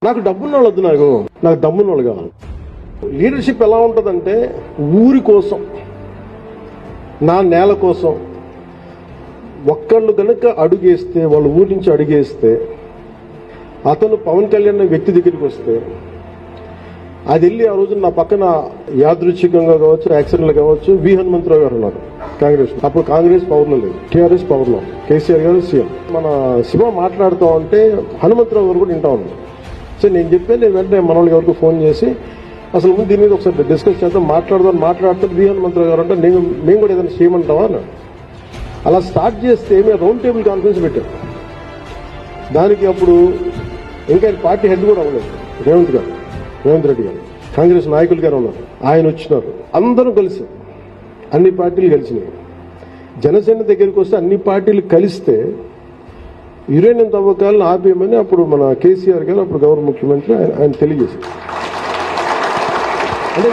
నాకు డబ్బున్న వాళ్ళు వద్దు, నాకు దమ్మున్న వాళ్ళు కావాలి. లీడర్షిప్ ఎలా ఉంటుందంటే, ఊరి కోసం, నా నేల కోసం ఒక్కళ్ళు కనుక అడుగేస్తే, వాళ్ళ ఊరి నుంచి అడుగేస్తే, అతను పవన్ కళ్యాణ్ వ్యక్తి దగ్గరికి వస్తే, అది వెళ్ళి ఆ రోజు నా పక్కన యాదృచ్ఛికంగా కావచ్చు, యాక్సిడెంట్లు కావచ్చు, వి హనుమంతరావు గారు ఉన్నారు కాంగ్రెస్. అప్పుడు కాంగ్రెస్ పవర్లో లేదు, టీఆర్ఎస్ పవర్లో, కేసీఆర్ గారు సీఎం. మన శివ మాట్లాడుతూ ఉంటే హనుమంతరావు గారు కూడా వింటా ఉన్నారు. సో నేను చెప్పాను, నేను వెంటనే మన వాళ్ళకి ఎవరికి ఫోన్ చేసి అసలు ముందు దీని మీద ఒకసారి డిస్కస్ చేద్దాం, మాట్లాడుతారు వి హనుమంతరావు గారు అంటే మేము కూడా ఏదైనా చేయమంటావా అన్నాడు. అలా స్టార్ట్ చేస్తే మేము రౌండ్ టేబుల్ కాన్ఫరెన్స్ పెట్టాం. దానికి అప్పుడు ఇంకా పార్టీ హెడ్ కూడా అవ్వలేదు, రేవంత్ రెడ్డి గారు, కాంగ్రెస్ నాయకులు గారు ఉన్నారు. ఆయన వచ్చినారు, అందరూ కలిసి, అన్ని పార్టీలు కలిసినాయి. జనసేన దగ్గరికి వస్తే అన్ని పార్టీలు కలిస్తే యురేనియం తవ్వకాలను ఆపేయమని అప్పుడు మన కేసీఆర్ గారు, అప్పుడు గౌరవ ముఖ్యమంత్రి, ఆయన తెలియజేశారు. అంటే